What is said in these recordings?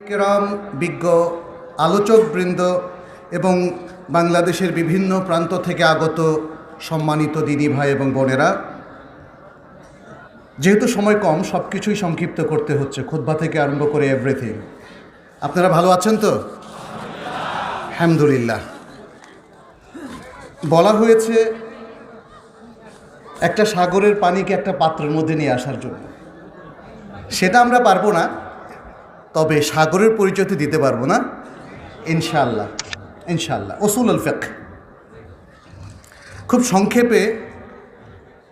কেরাম, বিজ্ঞ আলোচকবৃন্দ এবং বাংলাদেশের বিভিন্ন প্রান্ত থেকে আগত সম্মানিত দিদি ভাই এবং বোনেরা, যেহেতু সময় কম সব কিছুই সংক্ষিপ্ত করতে হচ্ছে, খুতবা থেকে আরম্ভ করে এভরিথিং। আপনারা ভালো আছেন তো? আলহামদুলিল্লাহ। বলা হয়েছে একটা সাগরের পানিকে একটা পাত্রের মধ্যে নিয়ে আসার জন্য। সেটা আমরা পারবো না, তবে সাগরের পরিচয় তো দিতে পারবো না ইনশাআল্লাহ। ইনশাআল্লাহ উসুলুল ফিকহ, খুব সংক্ষেপে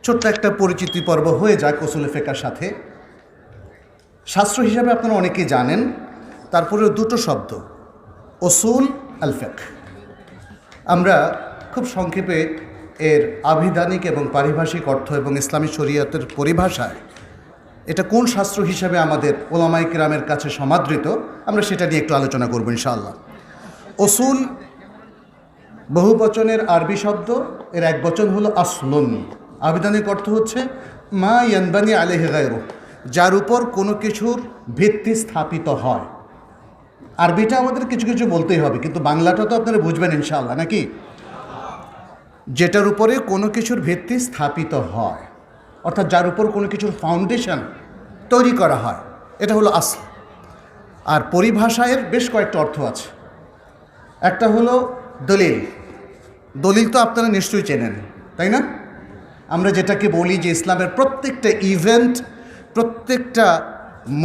ছোট্ট একটা পরিচিতি পর্ব হয়ে যাক উসুলুল ফিকহের সাথে। শাস্ত্র হিসাবে আপনারা অনেকেই জানেন, তারপরেও দুটো শব্দ উসুল আল ফিকহ। আমরা খুব সংক্ষেপে এর আভিধানিক এবং পারিভাষিক অর্থ এবং ইসলামী শরীয়তের পরিভাষায় এটা কোন শাস্ত্র হিসাবে আমাদের ওলামায়ে কিরামের কাছে সমাদৃত, আমরা সেটা নিয়ে একটু আলোচনা করব ইনশাআল্লাহ। উসুল বহুবচনের আরবি শব্দ, এর এক বচন হলো আসলুন। আবিধানিক অর্থ হচ্ছে মা ইয়ানবানি আলাইহি গায়রু, যার উপর কোনো কিছুর ভিত্তি স্থাপিত হয়। আরবিটা আমাদের কিছু কিছু বলতেই হবে, কিন্তু বাংলাটা তো আপনারা বুঝবেন ইনশাআল্লাহ, নাকি? যেটার উপরে কোনো কিছুর ভিত্তি স্থাপিত হয়, অর্থাৎ যার উপর কোনো কিছুর ফাউন্ডেশন তৈরি করা হয়, এটা হলো আসল। আর পরিভাষায় বেশ কয়েকটা অর্থ আছে। একটা হলো দলিল। দলিল তো আপনারা নিশ্চয়ই চেনেন, তাই না? আমরা যেটাকে বলি যে ইসলামের প্রত্যেকটা ইভেন্ট, প্রত্যেকটা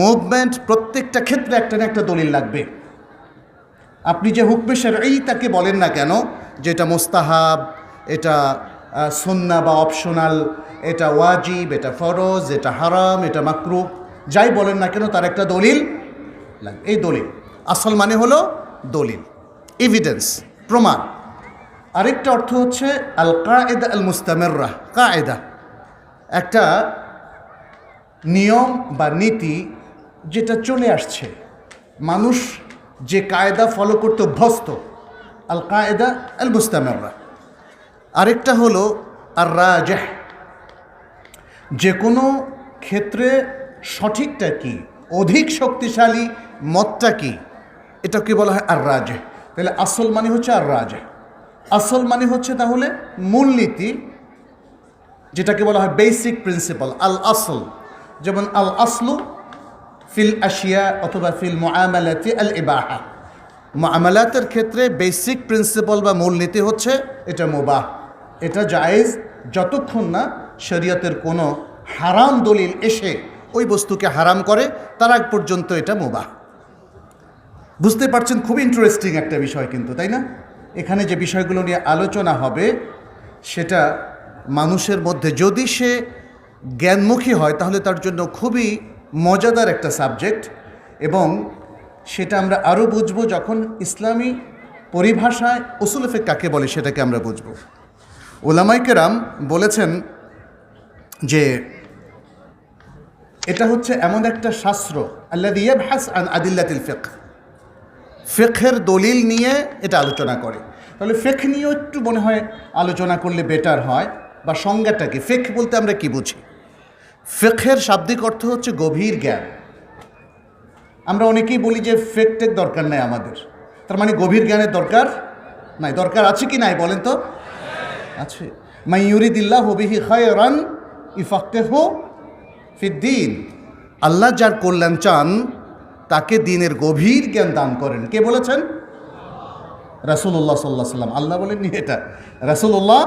মুভমেন্ট, প্রত্যেকটা ক্ষেত্রে একটা না একটা দলিল লাগবে। আপনি যে হুকমে শারঈ তাকে বলেন না কেন, যে এটা মুস্তাহাব, এটা সুন্নাহ বা অপশনাল, এটা ওয়াজিব, এটা ফরজ, এটা হারাম, এটা মাকরুহ, যাই বলেন না কেন তার একটা দলিল লাগবে। এই দলিল, আসল মানে হলো দলিল, এভিডেন্স, প্রমাণ। আরেকটা অর্থ হচ্ছে আল কায়েদা আল মুস্তামিররা। কায়েদা একটা নিয়ম বা নীতি যেটা চলে আসছে, মানুষ যে কায়দা ফলো করতে অভ্যস্ত, আল কায়েদা আল মুস্তামিররা। আরেকটা হলো আর রাজিহ, যে কোনো ক্ষেত্রে সঠিকটা কি, অধিক শক্তিশালী মতটা কি, এটাকে বলা হয় আর রাজিহ। তাহলে আসল মানে হচ্ছে আর রাজিহ। আসল মানে হচ্ছে তাহলে মূলনীতি, যেটাকে বলা হয় বেসিক প্রিন্সিপাল, আল আসল। যেমন আল আসলু ফিল আশিয়া অথবা ফিল মুআমালাতি আল ইবাহা। মুআমালাতের ক্ষেত্রে বেসিক প্রিন্সিপাল বা মূলনীতি হচ্ছে এটা মুবাহ, এটা জায়েজ, যতক্ষণ না শরীয়তের কোনো হারাম দলিল এসে ওই বস্তুকে হারাম করে, তার আগ পর্যন্ত এটা মুবাহ। বুঝতে পারছেন? খুব ইন্টারেস্টিং একটা বিষয় কিন্তু, তাই না? এখানে যে বিষয়গুলো নিয়ে আলোচনা হবে সেটা মানুষের মধ্যে যদি সে জ্ঞানমুখী হয় তাহলে তার জন্য খুবই মজাদার একটা সাবজেক্ট, এবং সেটা আমরা আরও বুঝবো যখন ইসলামী পরিভাষায় উসুল ফিকহ কাকে বলে সেটাকে আমরা বুঝব। উলামায়ে কেরাম বলেছেন যে এটা হচ্ছে এমন একটা শাস্ত্র আল্লাযী ইয়াবহাস আন আদিল্লাতিল ফিকহ, ফিকহের দলিল নিয়ে এটা আলোচনা করে। তাহলে ফিকহ নিয়েও একটু মনে হয় আলোচনা করলে বেটার হয়। বা সংজ্ঞাটাকে, ফিকহ বলতে আমরা কি বুঝি? ফিকহের শাব্দিক অর্থ হচ্ছে গভীর জ্ঞান। আমরা অনেকেই বলি যে ফিকহ দরকার নাই আমাদের, তার মানে গভীর জ্ঞানের দরকার নাই। দরকার আছে কি নাই বলেন তো? আছে। মান ইউরিদিল্লাহু বিহি খায়রান ইফাক্কিহু ফিদ্দীন। আল্লাহ যার কল্যাণ চান তাকে দ্বীনের গভীর জ্ঞান দান করেন। কে বলেছেন? রাসূলুল্লাহ সাল্লাল্লাহু আলাইহি ওয়াসাল্লাম। আল্লাহ বলেননি এটা, রাসূলুল্লাহ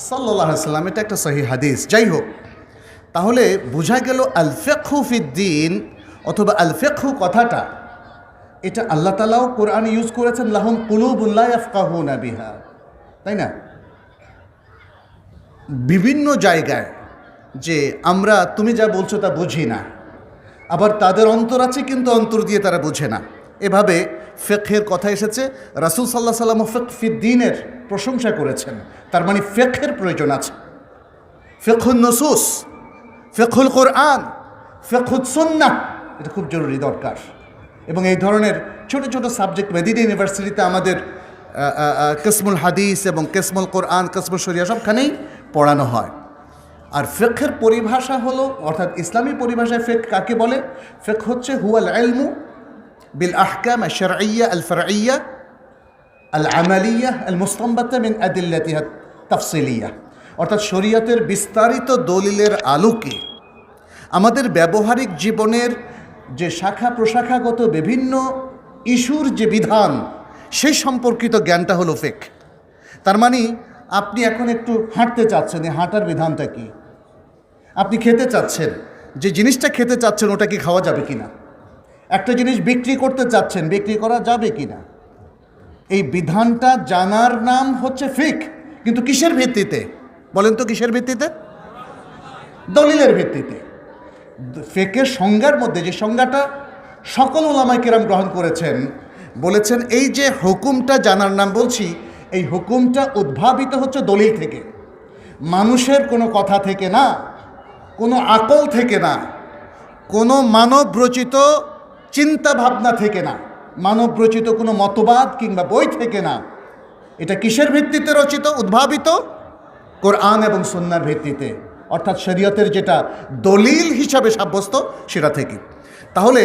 সাল্লাল্লাহু আলাইহি ওয়াসাল্লাম। এটা একটা সহিহ হাদিস। যাই হোক, তাহলে বোঝা গেল আল ফিকহু ফিদ্দীন অথবা আল ফিকহু কথাটা, এটা আল্লাহ তাআলাও কোরআনে ইউজ করেছেন, লাহুম কুলুবুন লা ইয়াফকাহুনা বিহা, তাই না? বিভিন্ন জায়গায় যে আমরা তুমি যা বলছো তা বুঝি না, আবার তাদের অন্তর আছে কিন্তু অন্তর দিয়ে তারা বুঝে না। এভাবে ফিকহের কথা এসেছে। রাসূল সাল্লাল্লাহু আলাইহি ওয়াসাল্লাম ফিকহ ফিদ্দীনের প্রশংসা করেছেন, তার মানে ফিকহের প্রয়োজন আছে। ফিকহুন নুসুস, ফিকহুল কোরআন, ফিকহুস সুন্নাহ, এটা খুব জরুরি দরকার। এবং এই ধরনের ছোট ছোট সাবজেক্ট মেদিনী ইউনিভার্সিটিতে আমাদের কিসমুল হাদিস এবং কিসমুল কোরআন, কিসমুল শরিয়া সবখানেই পড়ানো হয়। আর ফিকহের পরিভাষা হলো, অর্থাৎ ইসলামী পরিভাষায় ফিকহ কাকে বলে? ফিকহ হচ্ছে হুয়াল ইলমু بالأحكام الشرعية الفرعية العملية المستنبطة من أدلتها التفصيلية অর্থাৎ শরীয়তের বিস্তারিত দলিলের আলোকে আমাদের ব্যবহারিক জীবনের যে শাখা প্রশাখাগত বিভিন্ন ইস্যুর যে বিধান সেই সম্পর্কিত জ্ঞানটা হলো ফিকহ। তার মানে আপনি এখন একটু হাঁটতে চাচ্ছেন, এই হাঁটার বিধানটা কি? আপনি খেতে চাচ্ছেন, যে জিনিসটা খেতে চাচ্ছেন ওটা কি খাওয়া যাবে কিনা? একটা জিনিস বিক্রি করতে চাচ্ছেন, বিক্রি করা যাবে কিনা? এই বিধানটা জানার নাম হচ্ছে ফিকহ। কিন্তু কিসের ভিত্তিতে বলেন তো? কিসের ভিত্তিতে? দলিলের ভিত্তিতে। ফিকহের সংজ্ঞার মধ্যে যে সংজ্ঞাটা সকল উলামায়ে কেরাম গ্রহণ করেছেন, বলেছেন এই যে হুকুমটা জানার নাম বলছি, এই হুকুমটা উদ্ভাবিত হচ্ছে দলিল থেকে, মানুষের কোনো কথা থেকে না, কোনো আকল থেকে না, কোনো মানব রচিত চিন্তা ভাবনা থেকে না, মানব রচিত কোনো মতবাদ কিংবা বই থেকে না। এটা কিসের ভিত্তিতে রচিত, উদ্ভাবিত? কোরআন এবং সুন্নাহর ভিত্তিতে, অর্থাৎ শরীয়তের যেটা দলিল হিসাবে সাব্যস্ত সেটা থেকে। তাহলে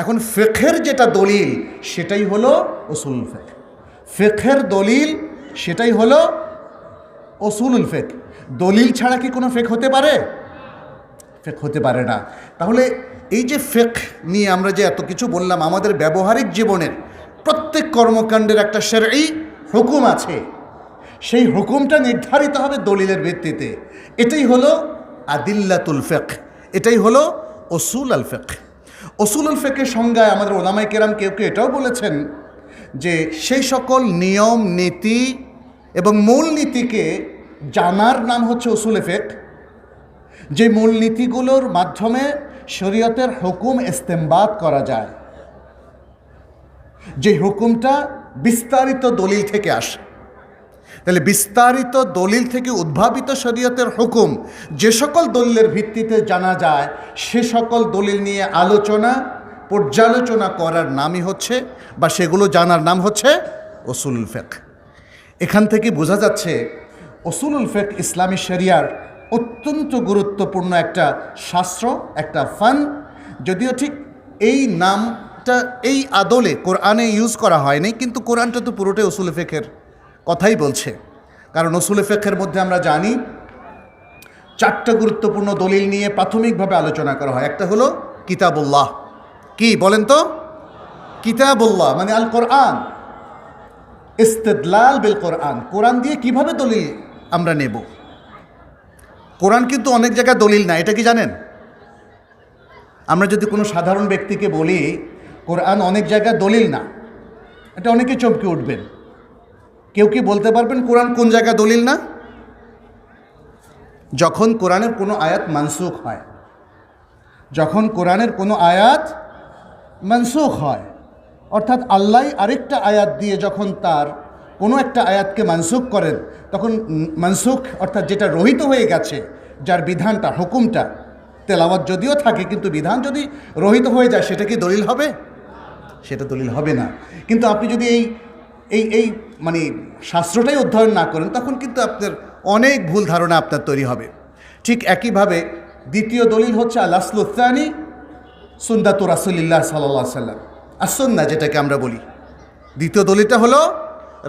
এখন ফিকহের যেটা দলিল সেটাই হলো উসুলুল ফিকহ। ফিকহের দলিল সেটাই হলো উসুলুল ফিকহ। দলিল ছাড়া কি কোনো ফিকহ হতে পারে? ফিকহ হতে পারে না। তাহলে এই যে ফিকহ নিয়ে আমরা যে এত কিছু বললাম, আমাদের ব্যবহারিক জীবনের প্রত্যেক কর্মকাণ্ডের একটা শরঈ হুকুম আছে, সেই হুকুমটা নির্ধারিত হবে দলিলের ভিত্তিতে। এটাই হলো আদিল্লাতুল ফিকহ, এটাই হলো উসুল আল ফিকহ। উসুলুল ফিকহের সংজ্ঞায় আমাদের উলামায়ে কেরাম কেউ কেউ এটাও বলেছেন যে সেই সকল নিয়ম নীতি এবং মূলনীতিকে জানার নাম হচ্ছে উসুলে ফিকহ, যে মূলনীতিগুলোর মাধ্যমে শরীয়তের হুকুম ইস্তেমবাত করা যায়, যে হুকুমটা বিস্তারিত দলিল থেকে আসে। তাহলে বিস্তারিত দলিল থেকে উদ্ভাবিত শরীয়তের হুকুম যে সকল দলিলের ভিত্তিতে জানা যায়, সে সকল দলিল নিয়ে আলোচনা পর্যালোচনা করার নামই হচ্ছে, বা সেগুলো জানার নাম হচ্ছে উসুলুল ফিকহ। এখান থেকে বোঝা যাচ্ছে উসুলুল ফিকহ ইসলামী শরিয়ার অত্যন্ত গুরুত্বপূর্ণ একটা শাস্ত্র, একটা ফান। যদিও ঠিক এই নামটা এই আদলে কোরআনে ইউজ করা হয়নি, কিন্তু কোরআনটা তো পুরোটাই উসুল ফিকহের কথাই বলছে। কারণ উসুল ফিকহের মধ্যে আমরা জানি 4টা গুরুত্বপূর্ণ দলিল নিয়ে প্রাথমিকভাবে আলোচনা করা হয়। একটা হলো কিতাবুল্লাহ। কি বলেন তো? কিতাবুল্লাহ মানে আল কোরআন, ইস্তিদলাল বিল কোরআন। কোরআন দিয়ে কিভাবে দলিল আমরা নেব? কোরআন কিন্তু অনেক জায়গায় দলিল না, এটা কি জানেন? আমরা যদি কোনো সাধারণ ব্যক্তিকে বলি কোরআন অনেক জায়গায় দলিল না, এটা অনেকে চমকে উঠবেন। কেউ কি বলতে পারবেন কোরআন কোন জায়গায় দলিল না? যখন কোরআনের কোনো আয়াত মানসুখ হয়, যখন কোরআনের কোনো আয়াত মানসুখ হয়, অর্থাৎ আল্লাহ আরেকটা আয়াত দিয়ে যখন তার কোনো একটা আয়াতকে মানসুখ করেন, তখন মানসুখ অর্থাৎ যেটা রহিত হয়ে গেছে, যার বিধানটা হুকুমটা তেলাওয়াত যদিও থাকে, কিন্তু বিধান যদি রহিত হয়ে যায় সেটা কি দলিল হবে? সেটা দলিল হবে না। কিন্তু আপনি যদি এই এই এই মানে শাস্ত্রটাই অধ্যয়ন না করেন, তখন কিন্তু আপনার অনেক ভুল ধারণা আপনার তৈরি হবে। ঠিক একইভাবে দ্বিতীয় দলিল হচ্ছে আল আসলুস সানি সুন্নাতু রাসূলিল্লাহ সাল্লাল্লাহু আলাইহি সাল্লাম, as-সুন্নাহ যেটাকে আমরা বলি। দ্বিতীয় দলিলটা হলো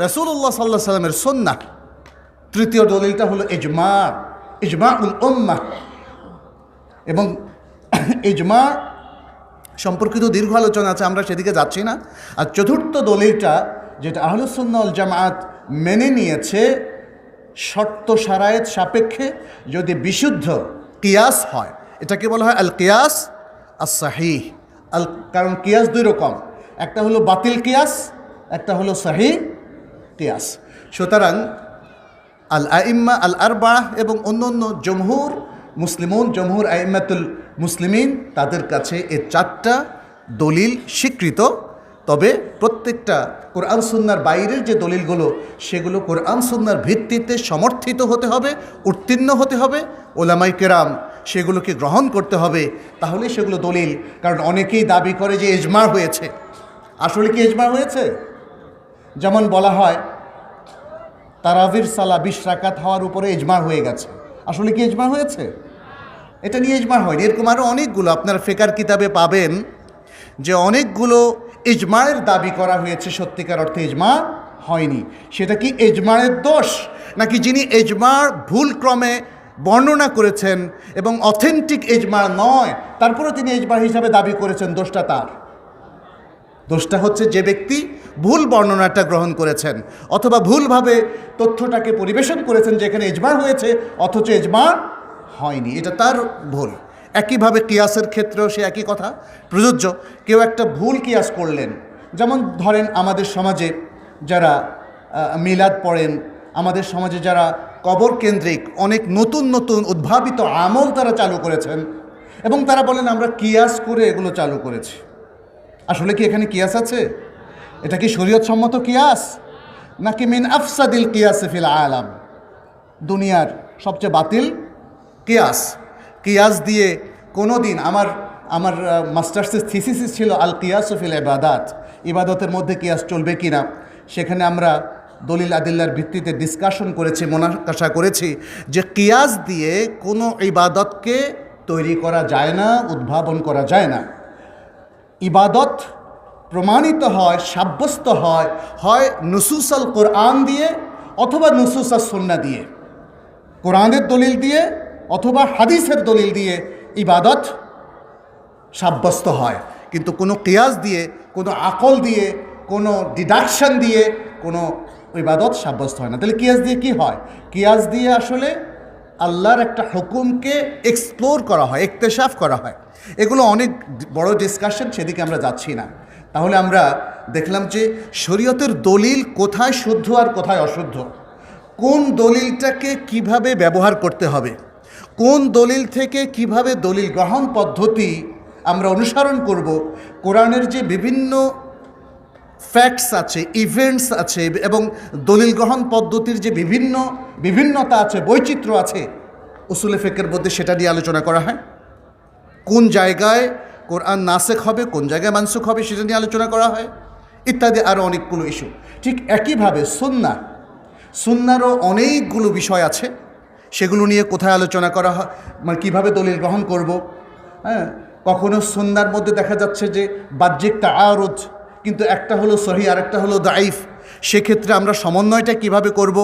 রাসূলুল্লাহ সাল্লাল্লাহু আলাইহি সাল্লামের সুন্নাহ। তৃতীয় দলিলটা হলো ইজমাউল উম্মাহ, এবং ইজমা সম্পর্কিত দীর্ঘ আলোচনা আছে, আমরা সেদিকে যাচ্ছি না। আর চতুর্থ দলিলটা যেটা আহলুস সুন্নাহ ওয়াল জামাআত মেনে নিয়েছে, শর্ত শারায়েত সাপেক্ষে যদি বিশুদ্ধ কিয়াস হয়, এটাকে বলা হয় আল কিয়াস আস সাহিহ। কারণ কিয়াস দুই রকম, একটা হলো বাতিল কিয়াস, একটা হলো সহিহ কিয়াস। সুতরাং আল আইম্মা আল আরবাহ এবং অন্য জমহুর মুসলিমুন, জমহুর আইম্মাতুল মুসলিমিন, তাদের কাছে এই 4টা দলিল স্বীকৃত। তবে প্রত্যেকটা কোরআন সুন্নাহর বাইরের যে দলিলগুলো, সেগুলো কোরআন সুন্নাহর ভিত্তিতে সমর্থিত হতে হবে, উত্তীর্ণ হতে হবে, ওলামায়ে কেরাম সেগুলোকে গ্রহণ করতে হবে, তাহলে সেগুলো দলিল। কারণ অনেকেই দাবি করে যে ইজমা হয়েছে। আসলে কি ইজমা হয়েছে? যেমন বলা হয় তারাবির সালা 20 রাকাত হওয়ার উপরে ইজমা হয়ে গেছে। আসলে কি ইজমা হয়েছে? এটা নিয়ে ইজমা হয়নি। এরকম আরও অনেকগুলো আপনারা ফিকার কিতাবে পাবেন যে অনেকগুলো ইজমায়ের দাবি করা হয়েছে, সত্যিকার অর্থে ইজমা হয়নি। সেটা কি ইজমায়ের দোষ, নাকি যিনি ইজমার ভুল ক্রমে বর্ণনা করেছেন এবং অথেন্টিক ইজমা নয় তারপরে তিনি ইজমা হিসাবে দাবি করেছেন, দোষটা তার? দোষটা হচ্ছে যে ব্যক্তি ভুল বর্ণনাটা গ্রহণ করেছেন অথবা ভুলভাবে তথ্যটাকে পরিবেশন করেছেন, যেখানে ইজমা হয়েছে অথচ ইজমা হয়নি, এটা তার ভুল। একইভাবে কিয়াসের ক্ষেত্রেও সে একই কথা প্রযোজ্য। কেউ একটা ভুল কিয়াস করলেন, যেমন ধরেন আমাদের সমাজে যারা মিলাদ পড়েন, আমাদের সমাজে যারা কবর কেন্দ্রিক অনেক নতুন নতুন উদ্ভাবিত আমল তারা চালু করেছেন এবং তারা বলেন আমরা কিয়াস করে এগুলো চালু করেছি। আসলে কি এখানে কিয়াস আছে? এটা কি শরীয়ত সম্মত কিয়াস, নাকি মিন আফসাদিল কিয়াস ফিল আলাম, দুনিয়ার সবচেয়ে বাতিল কিয়াস? কিয়াস দিয়ে কোনো দিন আমার মাস্টার্সের থিসিস ছিল আল কিয়াস ফিল ইবাদাত, ইবাদতের মধ্যে কিয়াস চলবে কিনা। সেখানে আমরা দলিল আদিল্লার ভিত্তিতে ডিসকাশন করেছি, মোনাকাশা করেছি যে কিয়াস দিয়ে কোনো ইবাদতকে তৈরি করা যায় না, উদ্ভাবন করা যায় না। ইবাদত প্রমাণিত হয়, সাব্যস্ত হয় হয় নুসুস আল কোরআন দিয়ে অথবা নুসুস আল সুন্নাহ দিয়ে, কোরআনের দলিল দিয়ে অথবা হাদিসের দলিল দিয়ে ইবাদত সাব্যস্ত হয়। কিন্তু কোনো কিয়াস দিয়ে, কোনো আকল দিয়ে, কোনো ডিডাকশন দিয়ে কোনো ইবাদত সাব্যস্ত হয় না। তাহলে কিয়াস দিয়ে কি হয়? কিয়াস দিয়ে আসলে আল্লাহর একটা হুকুমকে এক্সপ্লোর করা হয়, ইকতেশাফ করা হয়। এগুলো অনেক বড় ডিসকাশন, সেদিকে আমরা যাচ্ছি না। তাহলে আমরা দেখলাম যে শরীয়তের দলিল কোথায় শুদ্ধ আর কোথায় অশুদ্ধ, কোন দলিলটাকে কিভাবে ব্যবহার করতে হবে, কোন দলিল থেকে কিভাবে দলিল গ্রহণ পদ্ধতি আমরা অনুসরণ করব। কোরআনের যে বিভিন্ন ফ্যাক্টস আছে, ইভেন্টস আছে এবং দলিল গ্রহণ পদ্ধতির যে বিভিন্নতা আছে, বৈচিত্র্য আছে, উসুলে ফিকহের মধ্যে সেটা নিয়ে আলোচনা করা হয়। কোন জায়গায় কোরআন নাসেখ হবে, কোন জায়গায় মানসুখ হবে, সেটা নিয়ে আলোচনা করা হয়, ইত্যাদি আরও অনেকগুলো ইস্যু। ঠিক একইভাবে সুন্নারও অনেকগুলো বিষয় আছে, সেগুলো নিয়ে কোথায় আলোচনা করা হয়, মানে কীভাবে দলিল গ্রহণ করব। হ্যাঁ, কখনো সুন্নার মধ্যে দেখা যাচ্ছে যে বাহ্যিক তাআরুদ, কিন্তু একটা হলো সহি আর একটা হলো দাইফ, সেক্ষেত্রে আমরা সমন্বয়টা কিভাবে করব।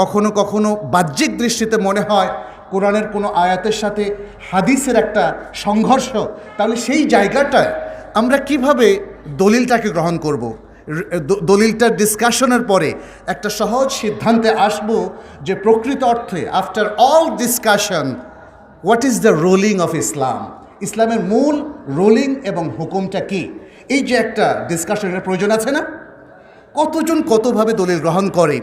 কখনো কখনো বাহ্যিক দৃষ্টিতে মনে হয় কোরআনের কোনো আয়াতের সাথে হাদিসের একটা সংঘর্ষ, তাহলে সেই জায়গাটায় আমরা কিভাবে দলিলটাকে গ্রহণ করব। দলিলটার ডিসকাশনের পরে একটা সহজ সিদ্ধান্তে আসব যে প্রকৃত অর্থে after all discussion what is the ruling of Islam, ইসলামের মূল রুলিং এবং হুকুমটা কি। এই যে একটা ডিসকাশনের প্রয়োজন আছে না, কতজন কতভাবে দলিল গ্রহণ করে,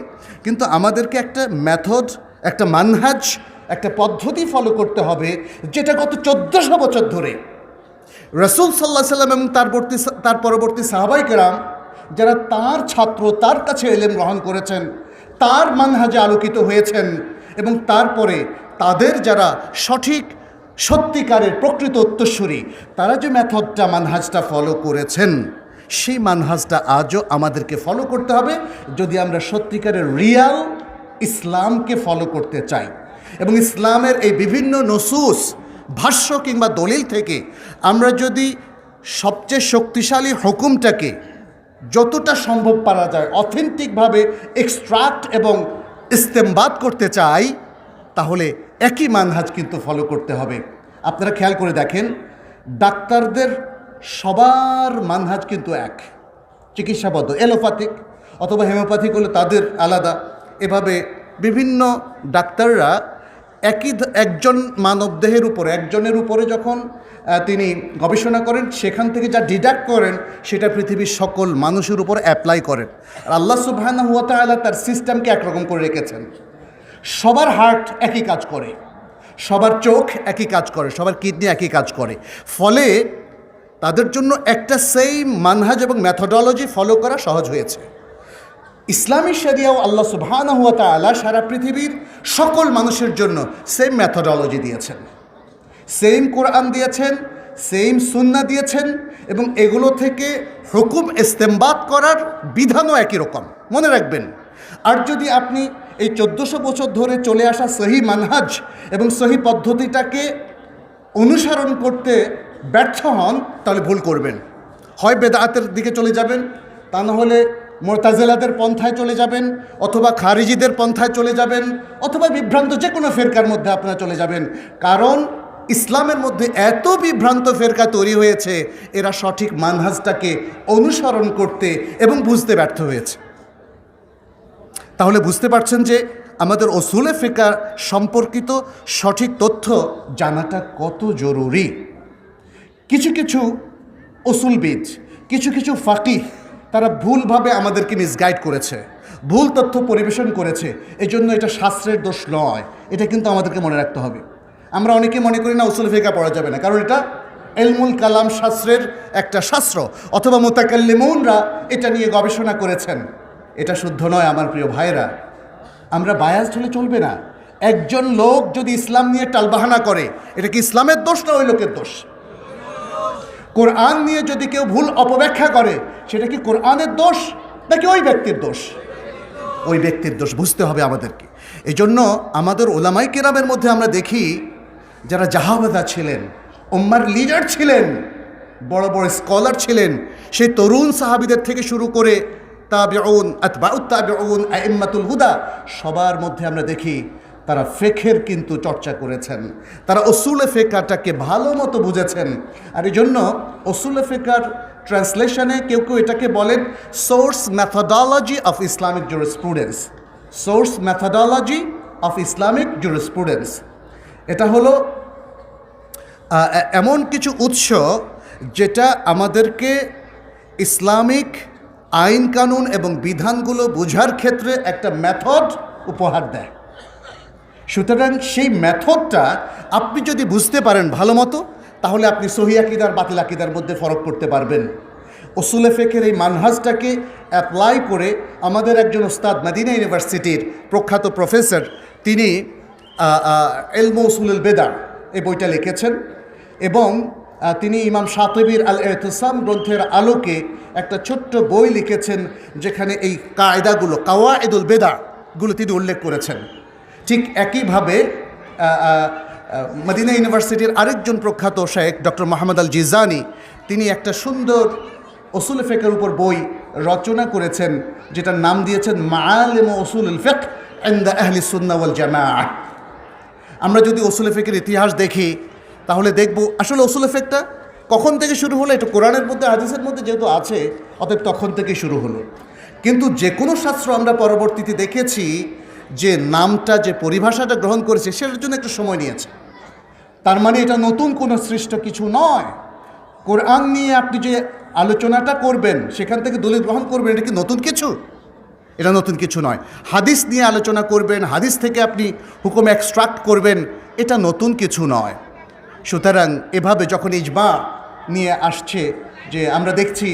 কিন্তু আমাদেরকে একটা মেথড, একটা মানহাজ, একটা পদ্ধতি ফলো করতে হবে, যেটা গত 1400 বছর ধরে রাসূল সাল্লাল্লাহু আলাইহি সাল্লাম এবং তার পরবর্তী সাহাবায়ে কেরাম যারা তার ছাত্র, তার কাছে ইলম গ্রহণ করেছেন, তার মানহাজে আলোকিত হয়েছেন এবং তারপরে তাদের যারা সত্যিকারের প্রকৃত উত্তরসূরি, তারা যে মেথডটা, মানহাজটা ফলো করেছেন, সেই মানহাজটা আজও আমাদেরকে ফলো করতে হবে যদি আমরা সত্যিকারের রিয়াল ইসলামকে ফলো করতে চাই। এবং ইসলামের এই বিভিন্ন নসুস, ভাষ্য কিংবা দলিল থেকে আমরা যদি সবচেয়ে শক্তিশালী হুকুমটাকে যতটা সম্ভব পারা যায় অথেন্টিকভাবে এক্সট্রাক্ট এবং ইস্তেমবাদ করতে চাই, তাহলে একই মানহাজ কিন্তু ফলো করতে হবে। আপনারা খেয়াল করে দেখেন, ডাক্তারদের সবার মানহাজ কিন্তু এক, চিকিৎসাবদ্ধ, এলোপ্যাথিক অথবা হোমিওপ্যাথিক হলে তাদের আলাদা। এভাবে বিভিন্ন ডাক্তাররা একজন মানবদেহের উপরে, একজনের উপরে যখন তিনি গবেষণা করেন, সেখান থেকে যা ডিডাক্ট করেন সেটা পৃথিবীর সকল মানুষের উপর অ্যাপ্লাই করেন। আর আল্লাহ সুবহানাহু ওয়া তাআলা তার সিস্টেমকে একরকম করে রেখেছেন। সবার হার্ট একই কাজ করে, সবার চোখ একই কাজ করে, সবার কিডনি একই কাজ করে, ফলে তাদের জন্য একটা সেম মানহাজ এবং মেথোডোলজি ফলো করা সহজ হয়েছে। ইসলামী শরিয়াও আল্লাহ সুবহানাহু ওয়া তাআলা সারা পৃথিবীর সকল মানুষের জন্য সেম মেথোডোলজি দিয়েছেন, সেম কোরআন দিয়েছেন, সেম সুন্নাহ দিয়েছেন এবং এগুলো থেকে হুকুম ইস্তেমবাদ করার বিধানও একই রকম, মনে রাখবেন। আর যদি আপনি এই 1400 বছর ধরে চলে আসা সহি মানহাজ এবং সহি পদ্ধতিটাকে অনুসরণ করতে ব্যর্থ হন, তাহলে ভুল করবেন। হয় বেদাতের দিকে চলে যাবেন, তা না হলে মুতাজিলাদের পন্থায় চলে যাবেন, অথবা খারিজিদের পন্থায় চলে যাবেন, অথবা বিভ্রান্ত যে কোনো ফেরকার মধ্যে আপনারা চলে যাবেন। কারণ ইসলামের মধ্যে এত বিভ্রান্ত ফেরকা তৈরি হয়েছে, এরা সঠিক মানহাজটাকে অনুসরণ করতে এবং বুঝতে ব্যর্থ হয়েছে। তাহলে বুঝতে পারছেন যে আমাদের উসুলে ফিকহ সম্পর্কিত সঠিক তথ্য জানাটা কত জরুরি। কিছু কিছু উসুলবিদ, কিছু কিছু ফাকিহ তারা ভুলভাবে আমাদেরকে মিসগাইড করেছে, ভুল তথ্য পরিবেশন করেছে। এই জন্য এটা শাস্ত্রের দোষ নয়, এটা কিন্তু আমাদেরকে মনে রাখতে হবে। আমরা অনেকে মনে করি না উসুল ফিকহ পড়া যাবে না, কারণ এটা ইলমুল কালাম শাস্ত্রের একটা শাস্ত্র, অথবা মুতাকাল্লিমুনরা এটা নিয়ে গবেষণা করেছেন। এটা শুদ্ধ নয় আমার প্রিয় ভাইরা। আমরা বায়াস হলে চলবে না। একজন লোক যদি ইসলাম নিয়ে টালবাহানা করে, এটা কি ইসলামের দোষ না ওই লোকের দোষ? কোরআন নিয়ে যদি কেউ ভুল অপব্যাখ্যা করে, সেটা কি কোরআনের দোষ নাকি ওই ব্যক্তির দোষ? ওই ব্যক্তির দোষ। বুঝতে হবে আমাদেরকে। এই জন্য আমাদের ওলামায়ে কেরামের মধ্যে আমরা দেখি যারা জাহাবাদা ছিলেন, উম্মার লিডার ছিলেন, বড় বড় স্কলার ছিলেন, সেই তরুণ সাহাবীদের থেকে শুরু করে তাবিউন, আতবাউত তাবিউন, আইম্মাতুল হুদা, সবার মধ্যে আমরা দেখি তারা ফিকহের কিন্তু চর্চা করেছেন। তারা উসুলে ফিকহটাকে ভালো মতো বুঝেছেন। আর এই জন্য উসুলে ফিকহর ট্রান্সলেশনে কেউ কেউ এটাকে বলেন source methodology of Islamic jurisprudence. Source methodology of Islamic jurisprudence, এটা হলো এমন কিছু উৎস যেটা আমাদেরকে ইসলামিক আইন কানুন এবং বিধানগুলো বোঝার ক্ষেত্রে একটা মেথড উপহার দেয়। সুতরাং সেই মেথডটা আপনি যদি বুঝতে পারেন ভালো মতো, তাহলে আপনি সহিহ আকীদার বাতিল আকীদার মধ্যে ফরক করতে পারবেন। উসুলে ফিকহের এই মানহাজটাকে অ্যাপ্লাই করে আমাদের একজন ওস্তাদ, মদিনা ইউনিভার্সিটির প্রখ্যাত প্রফেসর, তিনি ইলমু উসুলুল বিদআ এই বইটা লিখেছেন, এবং তিনি ইমাম শাতিবির আল ইতিসাম গ্রন্থের আলোকে একটা ছোট্ট বই লিখেছেন, যেখানে এই কায়দাগুলো, কাওয়াইদুল বিদআগুলো তিনি উল্লেখ করেছেন। ঠিক একইভাবে মদিনা ইউনিভার্সিটির আরেকজন প্রখ্যাত শেখ ডক্টর মোহাম্মদ আল জিজানি, তিনি একটা সুন্দর উসুল ফিকহের উপর বই রচনা করেছেন, যেটার নাম দিয়েছেন মাআলিম উসুলুল ফিকহ ইনদা আহলি সুন্নাহ ওয়াল জামাআহ। আমরা যদি উসুল ফিকহের ইতিহাস দেখি, তাহলে দেখব আসলে উসুল ফিকহটা কখন থেকে শুরু হলো। এটা কোরআনের মধ্যে, হাদিসের মধ্যে যেহেতু আছে, অতএব তখন থেকে শুরু হলো। কিন্তু যে কোনো শাস্ত্র আমরা পরবর্তীতে দেখেছি যে নামটা, যে পরিভাষাটা গ্রহণ করেছে, সেটার জন্য একটু সময় নিয়েছে। তার মানে এটা নতুন কোনো সৃষ্ট কিছু নয়। কোরআন নিয়ে আপনি যে আলোচনাটা করবেন, সেখান থেকে দলিল গ্রহণ করবেন, এটা কি নতুন কিছু? এটা নতুন কিছু নয়। হাদিস নিয়ে আলোচনা করবেন, হাদিস থেকে আপনি হুকুম এক্সট্রাক্ট করবেন, এটা নতুন কিছু নয়। সুতরাং এভাবে যখন ইজমা নিয়ে আসছে, যে আমরা দেখছি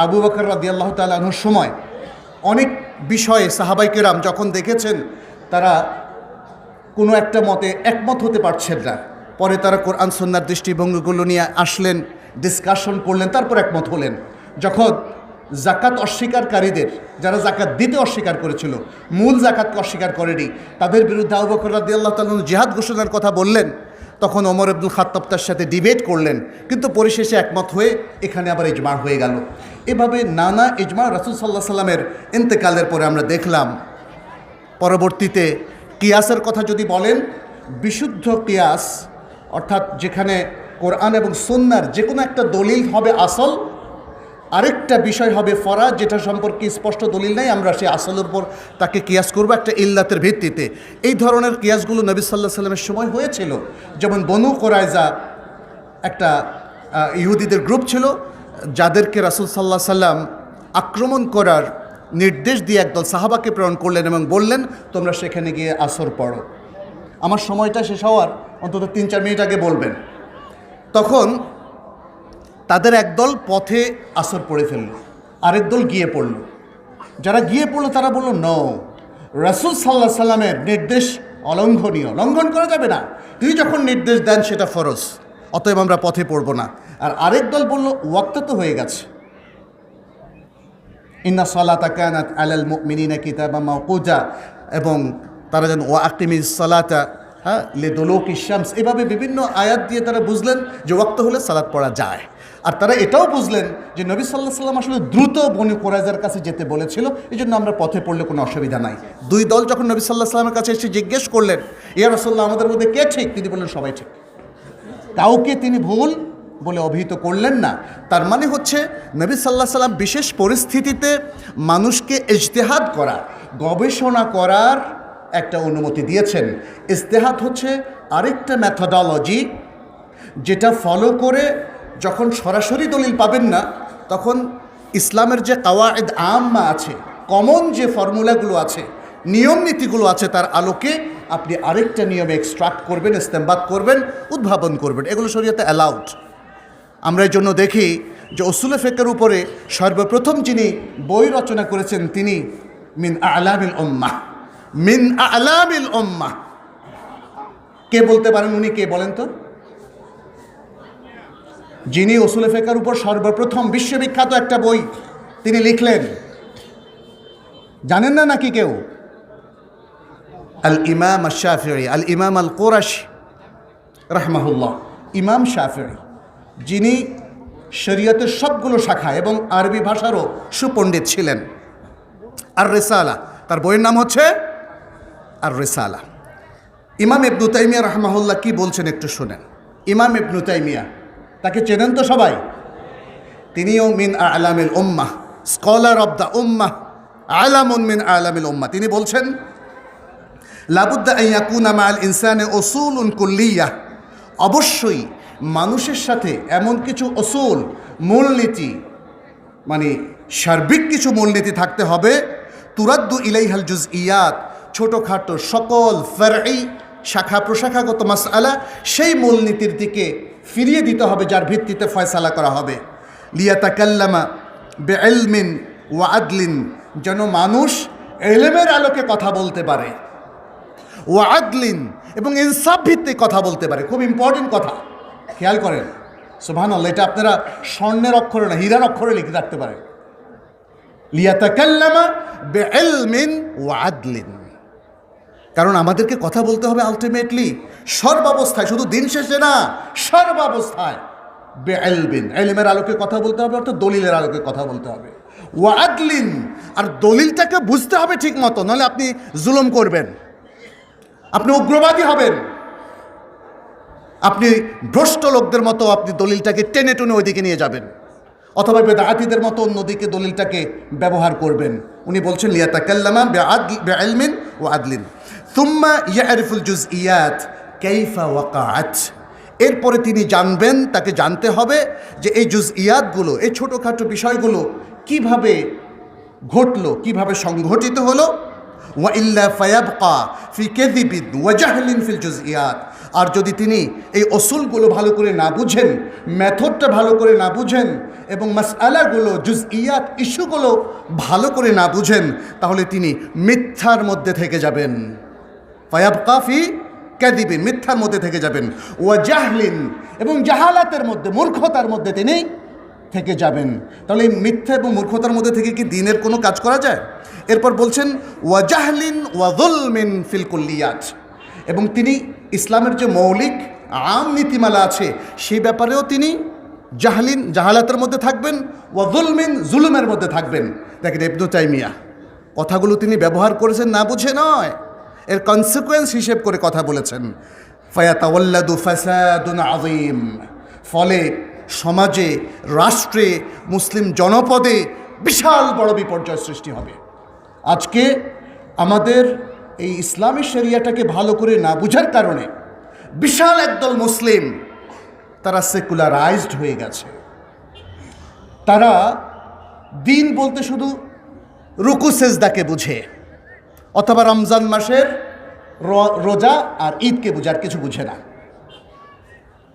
আবু বকর রাদিয়াল্লাহু তাআলা আনহুর সময় অনেক বিষয়ে সাহাবায়ে কেরাম যখন দেখেছেন তারা কোনো একটা মতে একমত হতে পারছেন না, পরে তারা কোরআন সুন্নাহর দৃষ্টিভঙ্গিগুলো নিয়ে আসলেন, ডিসকাশন করলেন, তারপর একমত হলেন। যখন জাকাত অস্বীকারীদের, যারা জাকাত দিতে অস্বীকার করেছিল, মূল জাকাতকে অস্বীকার করেনি, তাদের বিরুদ্ধে আবু বকর রাদিয়াল্লাহু তাআলা জিহাদ ঘোষণার কথা বললেন, তখন ওমর ইবনুল খাত্তাব তার সাথে ডিবেট করলেন, কিন্তু পরিশেষে একমত হয়ে এখানে আবার ইজমা হয়ে গেল। এভাবে নানা ইজমা রাসূল সাল্লাল্লাহু আলাইহি সাল্লামের ইন্তেকালের পরে আমরা দেখলাম। পরবর্তীতে কিয়াসের কথা যদি বলেন, বিশুদ্ধ কিয়াস, অর্থাৎ যেখানে কোরআন এবং সুন্নাহর যে কোনো একটা দলিল হবে আসল, আরেকটা বিষয় হবে ফরা, যেটা সম্পর্কে স্পষ্ট দলিল নেই, আমরা সেই আসলের উপর তাকে কিয়াস করবো একটা ইল্লাতের ভিত্তিতে। এই ধরনের কিয়াসগুলো নবী সাল্লাল্লাহু আলাইহি সাল্লামের সময় হয়েছিল। যেমন বনু কুরাইজা একটা ইহুদিদের গ্রুপ ছিল, যাদেরকে রাসূল সাল্লাল্লাহু আলাইহি সাল্লাম আক্রমণ করার নির্দেশ দিয়ে একদল সাহাবাকে প্রেরণ করলেন এবং বললেন, তোমরা সেখানে গিয়ে আসর পড়ো। আমার সময়টা শেষ হওয়ার অন্তত ৩-৪ মিনিট আগে বলবেন। তখন তাদের একদল পথে আসর পড়ে ফেলল, আরেক দল গিয়ে পড়ল। যারা গিয়ে পড়লো তারা বলল, নো, রাসূল সাল্লাল্লাহু আলাইহি সাল্লামের নির্দেশ অলঙ্ঘনীয়, লঙ্ঘন করা যাবে না, তিনি যখন নির্দেশ দেন সেটা ফরজ, অতএব আমরা পথে পড়ব না। আর আরেক দল বলল, ওয়াক্ত তো হয়ে গেছে, ইন্না সালাতা কানাত আলাল মুমিনিনা কিতাবাম মাওকুতা, এবং তারা যেন ওয়া আকিমিস সালাতা লিদুলুকি শামস, এভাবে বিভিন্ন আয়াত দিয়ে তারা বুঝলেন যে ওয়াক্ত হলে সালাত পড়া যায়। আর তারা এটাও বুঝলেন যে নবী সাল্লাল্লাহু আলাইহি ওয়াসাল্লাম আসলে দ্রুত বনি কুরাইজার কাছে যেতে বলেছিল, এই জন্য আমরা পথে পড়লে কোনো অসুবিধা নাই। দুই দল যখন নবী সাল্লাল্লাহু আলাইহি ওয়াসাল্লামের কাছে এসে জিজ্ঞেস করলেন, ইয়া রাসূলুল্লাহ আমাদের মধ্যে কে ঠিক, তিনি বললেন সবাই ঠিক, কাউকে তিনি ভুল বলে অভিহিত করলেন না। তার মানে হচ্ছে নবী সাল্লাল্লাহু আলাইহি ওয়াসাল্লাম বিশেষ পরিস্থিতিতে মানুষকে ইজতিহাদ করা, গবেষণা করার একটা অনুমতি দিয়েছেন। ইজতিহাদ হচ্ছে আরেকটা মেথোডোলজি, যেটা ফলো করে যখন সরাসরি দলিল পাবেন না, তখন ইসলামের যে কাওয়ায়েদ আম্মা আছে, কমন যে ফর্মুলাগুলো আছে, নিয়ম নীতিগুলো আছে, তার আলোকে আপনি আরেকটা নিয়মে এক্সট্রাক্ট করবেন, ইস্তেমবাদ করবেন, উদ্ভাবন করবেন। এগুলো শরীয়তে অ্যালাউড। আমরা এই জন্য দেখি যে উসুলে ফিকহের উপরে সর্বপ্রথম যিনি বই রচনা করেছেন তিনি মিন আ'লামিল উম্মাহ, মিন আ'লামিল উম্মাহ। কে বলতে পারেন উনি কে, বলেন তো? যিনি উসুলে ফিকহের উপর সর্বপ্রথম বিশ্ববিখ্যাত একটা বই তিনি লিখলেন, জানেন না নাকি কেউ? আল ইমাম আশ-শাফিঈ, আল ইমাম আল কুরাশি রাহমাহুল্লাহ, ইমাম শাফিঈ, যিনি শরীয়তের সবগুলো শাখা এবং আরবি ভাষারও সুপণ্ডিত ছিলেন। আর রিসালা, তার বইয়ের নাম হচ্ছে আর রিসালা। ইমাম ইবনু তাইমিয়া রাহমাহুল্লাহ কি বলছেন একটু শোনেন। ইমাম ইবনু তাইমিয়া, তাকে চেনেন তো সবাই? তিনিও মিন আ'লামিল উম্মাহ, স্কলার অব দ্য উম্মাহ, আলামুন মিন আ'লামিল উম্মাহ। তিনি বলছেন লাবুদ্দা আন ইয়াকুনা মা'আল ইনসানি উসুলুন কুল্লিয়াহ, অবশ্যই মানুষের সাথে এমন কিছু উসুল, মূলনীতি, মানে সার্বিক কিছু মূলনীতি থাকতে হবে, তুরাদ্দু ইলাইহাল জুজইয়াত, ছোটোখাটো সকল ফারঈ শাখা প্রশাখাগত মাসআলা, সেই মূলনীতির দিকে ফিরিয়ে দিতে হবে যার ভিত্তিতে ফয়সালা করা হবে। লিয়াতাকাল্লামা বিইলমিন ওয়া আদলিন, যেন মানুষ ইলমের আলোকে কথা বলতে পারে, ওয়া আদলিন, এবং ইনসাফ ভিত্তিক কথা বলতে পারে। খুব ইম্পর্টেন্ট কথা, খেয়াল করেন। সুবহানাল্লাহ, এটা আপনারা স্বর্ণের অক্ষরে না, হীরার অক্ষরে লিখে রাখতে পারেন। লিয়াতাকাল্লামা বিইলমিন ওয়া আদলিন, কারণ আমাদেরকে কথা বলতে হবে আলটিমেটলি সর্বাবস্থায়, শুধু দিন শেষে না, সর্বাবস্থায়। বিইলমিন, ইলমের আলোকে কথা বলতে হবে, অর্থাৎ দলিলের আলোকে কথা বলতে হবে। ওয়া আদলিন, আর দলিলটাকে বুঝতে হবে ঠিক মতো, নাহলে আপনি জুলুম করবেন, আপনি উগ্রবাদী হবেন, আপনি ভ্রষ্ট লোকদের মতো আপনি দলিলটাকে টেনে টুনে ওইদিকে নিয়ে যাবেন, অথবা বেদাতিদের মতো অন্যদিকে দলিলটাকে ব্যবহার করবেন। উনি বলছেন লিয়াতাকাল্লামা বিইলমিন ওয়া আদলিন সুম্মা ইয়ারিফুল জুজইয়াত কাইফা ওয়াকাআত, এরপরে তিনি জানবেন, তাকে জানতে হবে যে এই জুজইয়াতগুলো, এই ছোটোখাটো বিষয়গুলো কিভাবে ঘটলো, কিভাবে সংঘটিত হলো। ওয়া ইল্লা ফায়াবকা ফি কাযিবিন ওয়া জাহলিন ফিল জুজইয়াত, আর যদি তিনি এই অসুলগুলো ভালো করে না বুঝেন, মেথডটা ভালো করে না বুঝেন, এবং মাসআলাগুলো, জুজইয়াত ইস্যুগুলো ভালো করে না বুঝেন, তাহলে তিনি মিথ্যার মধ্যে থেকে যাবেন। ফায়াবকা ফি কাযিবিন, মিথ্যার মধ্যে থেকে যাবেন। ওয়া জাহলিন, এবং জাহালাতের মধ্যে, মূর্খতার মধ্যে তিনি থেকে যাবেন। তাহলে এই মিথ্যা এবং মূর্খতার মধ্যে থেকে কি দ্বীনের কোনো কাজ করা যায়? এরপর বলছেন ওয়া জাহলিন ওয়া যুলমিন ফিল কুল্লিয়াত, এবং তিনি ইসলামের যে মৌলিক আম নীতিমালা আছে সেই ব্যাপারেও তিনি জাহলিন, জাহালাতের মধ্যে থাকবেন, ওয়া যুলমিন, জুলুমের মধ্যে থাকবেন। দেখেন ইবনু তাইমিয়া কথাগুলো তিনি ব্যবহার করেছেন না বুঝে নয়, এর কনসিকুয়েন্স হিসেব করে কথা বলেছেন। ফায়াতাওয়াল্লাদু ফাসাদুন আযীম, ফলে সমাজে, রাষ্ট্রে, মুসলিম জনপদে বিশাল বড় বিপর্যয় সৃষ্টি হবে। আজকে আমাদের এই ইসলামী শরিয়াটাকে ভালো করে না বুঝার কারণে বিশাল একদল মুসলিম তারা সেকুলারাইজড হয়ে গেছে। তারা দিন বলতে শুধু রুকু সেজদাকে বুঝে, অথবা রমজান মাসের রোজা আর ঈদকে বুঝে, আর কিছু বুঝে না।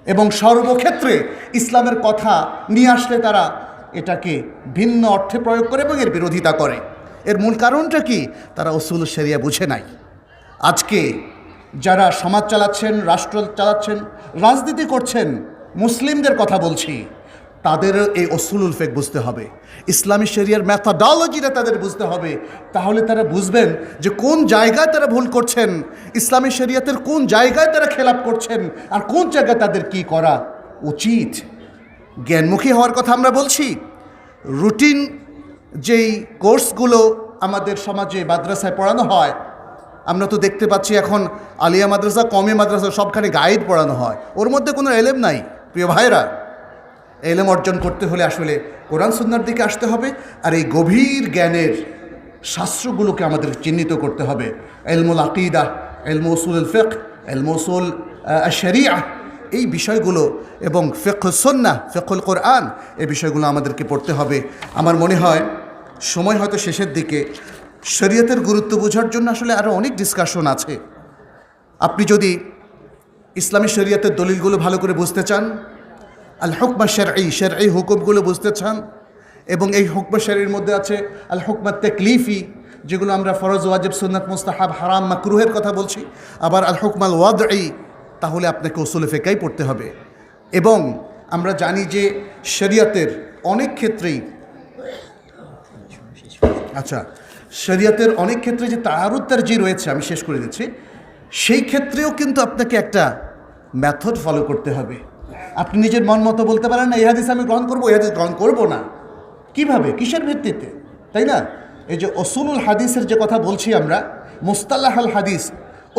এবং সর্বক্ষেত্রে ইসলামের কথা নিয়ে আসলে তারা এটাকে ভিন্ন অর্থে প্রয়োগ করে এবং এর বিরোধিতা করে। এর মূল কারণটা কি? তারা উসুল শরিয়া বুঝে নাই। আজকে যারা সমাজ চালাচ্ছেন, রাষ্ট্র চালাচ্ছেন, রাজনীতি করছেন, মুসলিমদের কথা বলছি, তাদের এই উসুলুল ফিকহ বুঝতে হবে, ইসলামী শরিয়ার মেথোডোলজিটা তাদের বুঝতে হবে। তাহলে তারা বুঝবেন যে কোন জায়গায় তারা ভুল করছেন, ইসলামী শরিয়াতের কোন জায়গায় তারা খেলাপ করছেন, আর কোন জায়গায় তাদের কি করা উচিত। জ্ঞানমুখী হওয়ার কথা আমরা বলছি। রুটিন যেই কোর্সগুলো আমাদের সমাজে মাদ্রাসায় পড়ানো হয়, আমরা তো দেখতে পাচ্ছি এখন আলিয়া মাদ্রাসা, কমে মাদ্রাসা সবখানে গাইড পড়ানো হয়, ওর মধ্যে কোনো এলেম নাই। প্রিয় ভাইরা, এলেম অর্জন করতে হলে আসলে কোরআন সুন্নাহর দিকে আসতে হবে, আর এই গভীর জ্ঞানের শাস্ত্রগুলোকে আমাদের চিহ্নিত করতে হবে। ইলমুল আকিদা, ইলমু উসুলুল ফিকহ, ইলমু উসুল আশ-শরিয়াহ, এই বিষয়গুলো এবং ফিকহুস সুন্নাহ, ফিকহুল কোরআন, এই বিষয়গুলো আমাদেরকে পড়তে হবে। আমার মনে হয় সময় হয়তো শেষের দিকে। শরীয়তের গুরুত্ব বোঝার জন্য আসলে আরও অনেক ডিসকাশন আছে। আপনি যদি ইসলামী শরীয়তের দলিলগুলো ভালো করে বুঝতে চান, আল হুকমা শারঈ, শারঈ হুকুমগুলো বুঝতে চান, এবং এই হুকমা শারঈর মধ্যে আছে আল হুকমা তাকলিফি, যেগুলো আমরা ফরজ, ওয়াজিব, সুন্নাত, মুস্তাহাব, হারাম, মাকরুহের কথা বলছি, আবার আল হুকমাল ওয়াদঈ, তাহলে আপনাকে উসুলে ফিকহ পড়তে হবে। এবং আমরা জানি যে শরীয়তের অনেক ক্ষেত্রেই শরীয়তের অনেক ক্ষেত্রে যে তাআরুদ তারজিহ রয়েছে, আমি শেষ করে দিচ্ছি, সেই ক্ষেত্রেও কিন্তু আপনাকে একটা মেথড ফলো করতে হবে। আপনি নিজের মন মতো বলতে পারেন না এই হাদিস আমি গ্রহণ করবো, এই হাদিস গ্রহণ করবো না। কিভাবে, কিসের ভিত্তিতে, তাই না? এই যে উসুলুল হাদিসের যে কথা বলছি আমরা, মুস্তালাহুল হাদিস,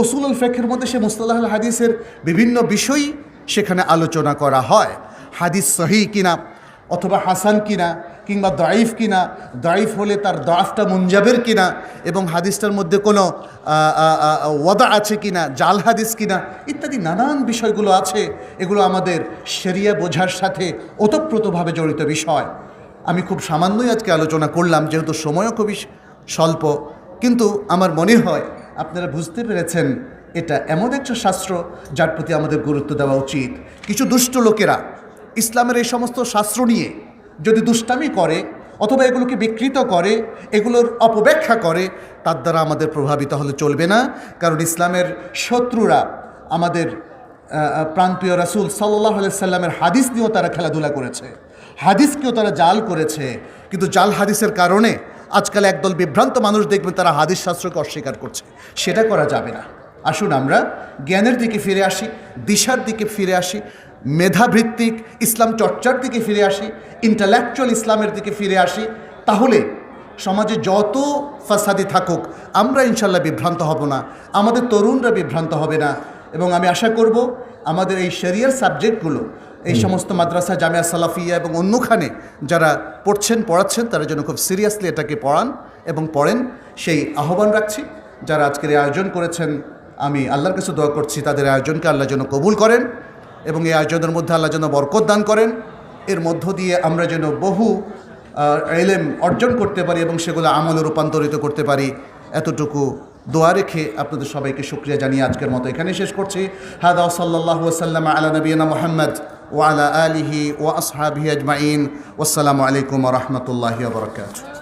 উসুলুল ফিকহের মধ্যে সে মুস্তালাহুল হাদিসের বিভিন্ন বিষয় সেখানে আলোচনা করা হয়। হাদিস সহিহ কিনা, অথবা হাসান কিনা, কিংবা দাইফ কিনা, দাইফ হলে তার দাফটা মুনজাবের কিনা, এবং হাদিসটার মধ্যে কোনো ওয়াদা আছে কিনা, জাল হাদিস কিনা, ইত্যাদি নানান বিষয়গুলো আছে। এগুলো আমাদের শরিয়া বোঝার সাথে ওতপ্রোতভাবে জড়িত বিষয়। আমি খুব সামান্যই আজকে আলোচনা করলাম, যেহেতু সময়ও খুবই স্বল্প, কিন্তু আমার মনে হয় আপনারা বুঝতে পেরেছেন এটা এমন একটা শাস্ত্র যার প্রতি আমাদের গুরুত্ব দেওয়া উচিত। কিছু দুষ্ট লোকেরা ইসলামের এই সমস্ত শাস্ত্র নিয়ে যদি দুষ্টামি করে অথবা এগুলোকে বিকৃত করে, এগুলোর অপব্যাখ্যা করে, তার দ্বারা আমাদের প্রভাবিত হলে চলবে না। কারণ ইসলামের শত্রুরা আমাদের প্রাণপ্রিয় রাসূল সাল্লাল্লাহু আলাইহি সাল্লামের হাদিস নিয়েও তারা খেলাধুলা করেছে, হাদিসকেও তারা জাল করেছে। কিন্তু জাল হাদিসের কারণে আজকাল একদল বিভ্রান্ত মানুষ দেখবেন তারা হাদিস শাস্ত্রকে অস্বীকার করছে। সেটা করা যাবে না। আসুন আমরা জ্ঞানের দিকে ফিরে আসি, দিশার দিকে ফিরে আসি, মেধাভিত্তিক ইসলাম চর্চার দিকে ফিরে আসি, ইন্টালেকচুয়াল ইসলামের দিকে ফিরে আসি। তাহলে সমাজে যত ফাসাদি থাকুক আমরা ইনশাল্লাহ বিভ্রান্ত হব না, আমাদের তরুণরা বিভ্রান্ত হবে না। এবং আমি আশা করব আমাদের এই শরিয়ার সাবজেক্টগুলো এই সমস্ত মাদ্রাসা, জামিয়া সালাফিয়া এবং অন্যখানে যারা পড়ছেন, পড়াচ্ছেন, তারা যেন খুব সিরিয়াসলি এটাকে পড়ান এবং পড়েন, সেই আহ্বান রাখছি। যারা আজকের এই আয়োজন করেছেন, আমি আল্লাহর কাছে দোয়া করছি তাদের আয়োজনকে আল্লাহ যেন কবুল করেন এবং এই আয়োজনের মধ্যে আল্লাহ যেন বরকত দান করেন। এর মধ্য দিয়ে আমরা যেন বহু ইলম অর্জন করতে পারি এবং সেগুলো আমলে রূপান্তরিত করতে পারি, এতটুকু দোয়া রেখে আপনাদের সবাইকে শুকরিয়া জানিয়ে আজকের মতো এখানে শেষ করছি। হাদা সাল্লাল্লাহু ওয়াসাল্লাম আলা নবিয়িনা মুহাম্মদ ওয়া আলা আলিহি ওয়া আসহাবিহি আজমাইন। ওয়াসসালামু আলাইকুম ওয়া রাহমাতুল্লাহি ওয়া বারাকাতুহু।